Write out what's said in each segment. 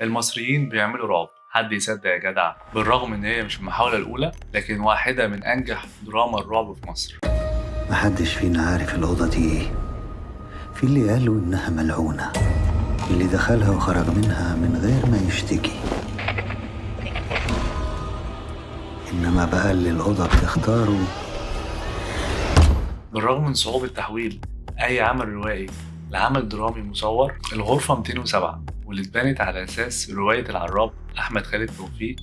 المصريين بيعملوا رعب، حد يصدق يا جدع؟ بالرغم ان هي مش المحاولة الأولى، لكن واحدة من أنجح دراما الرعب في مصر. محدش فينا عارف الأوضة دي ايه. في اللي قالوا إنها ملعونة، اللي دخلها وخرج منها من غير ما يشتكي. إنما بقى اللي الأوضة بتختاره. بالرغم من صعوبة تحويل أي عمل روائي لعمل درامي مصور، الغرفة 207 واللي اتبنت على أساس رواية العراب أحمد خالد توفيق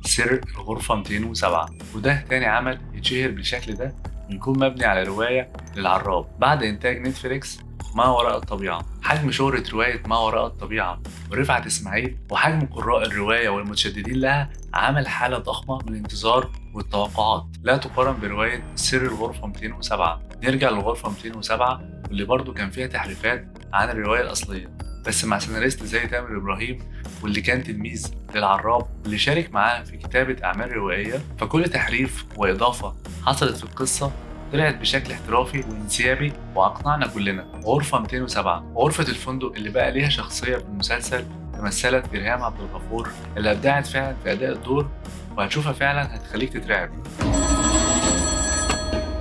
سر الغرفة 207، وده تاني عمل يتشهر بالشكل ده ويكون مبني على رواية للعراب بعد إنتاج نتفليكس ما وراء الطبيعة. حجم شهرة رواية ما وراء الطبيعة ورفعت إسماعيل وحجم قراء الرواية والمتشددين لها عمل حالة ضخمة من الانتظار والتوقعات لا تقارن برواية سر الغرفة 207. نرجع للغرفة 207 واللي برضه كان فيها تحريفات عن الرواية الأصلية، بس مع سيناريست زي تامر إبراهيم واللي كان تلميذ للعراب واللي شارك معاه في كتابة أعمال روائية. فكل تحريف وإضافة حصلت في القصة طلعت بشكل احترافي وانسيابي وأقنعنا كلنا. غرفة 207 غرفة الفندق اللي بقى ليها شخصية في المسلسل تمثلت برهام عبد الغفور اللي أبدعت فعلا في أداء الدور، وهتشوفها فعلا هتخليك تترعب.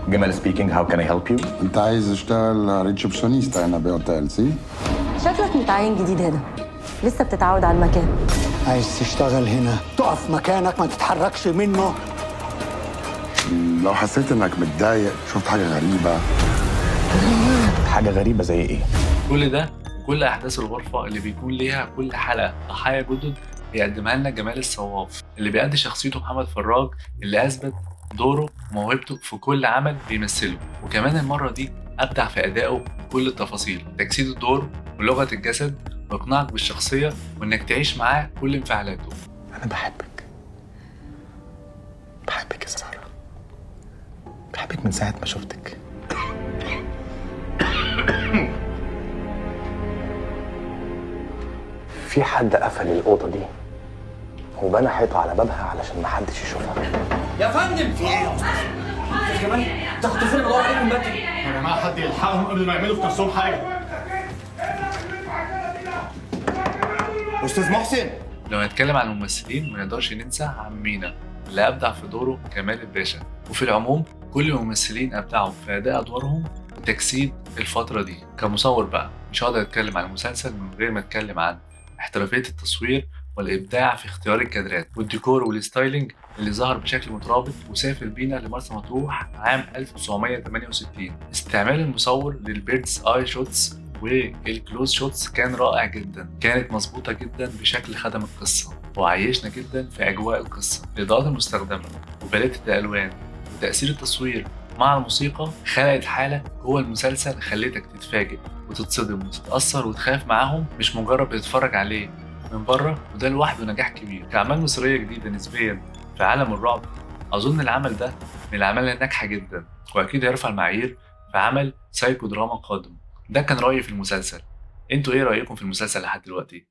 جمال speaking, how can I help you? انت عايز تشتغل ريسبشنيست هنا باوتيل سي؟ شكلك متعين جديد هنا، لسه بتتعود على المكان. عايز تشتغل هنا تقف مكانك ما تتحركش منه. لو حسيت انك متضايق، شفت حاجة غريبة. حاجة غريبة زي ايه؟ كل ده وكل أحداث الغرفة اللي بيكون ليها كل حلقة ضحايا جدد بيقدمها لنا جمال الصواف اللي بيأدي شخصيته محمد فراج اللي أثبت دوره وموهبته في كل عمل بيمثله، وكمان المرة دي أبدع في أدائه بكل التفاصيل، تجسيد الدور ولغة الجسد وإقناعك بالشخصية وإنك تعيش معاه كل انفعالاته. أنا بحبك يا سارة، بحبك من ساعة ما شفتك. في حد قفل الأوضة دي وبنى حيطة على بابها علشان محدش يشوفها. يا فندم في ايه؟ انت كمان تاخدوا فين بدور عليكم بدري؟ يا جماعه حد يلحقهم قبل ما يعملوا في نفسهم حاجه. استاذ محسن، لو هنتكلم عن الممثلين ما نقدرش ننسى عم مينا اللي أبدع في دوره كمال الباشا، وفي العموم كل الممثلين أبدعوا في أداء أدوارهم وتجسيد الفترة دي. كمصور بقى مش هقدر أتكلم عن المسلسل من غير ما أتكلم عن احترافية التصوير والإبداع في اختيار الكادرات والديكور والستايلينج اللي ظهر بشكل مترابط وسافر بينا لمرسى مطروح عام 1968. استعمال المصور للبيردز آي شوتس والكلوز شوتس كان رائع جدا، كانت مظبوطة جدا بشكل خدم القصة وعيشنا جدا في أجواء القصة. الإضاءات المستخدمة وباليتة الألوان وتأثير التصوير مع الموسيقى خلقت حالة جوه المسلسل خلتك تتفاجئ وتتصدم وتتأثر وتخاف معاهم، مش مجرد بتتفرج عليه من بره، وده لوحده نجاح كبير. كأعمال مصرية جديدة نسبيا في عالم الرعب أظن العمل ده من الأعمال الناجحة جدا وأكيد هيرفع المعايير في عمل سايكو دراما قادم. ده كان رأيي في المسلسل، انتوا ايه رأيكم في المسلسل لحد دلوقتي؟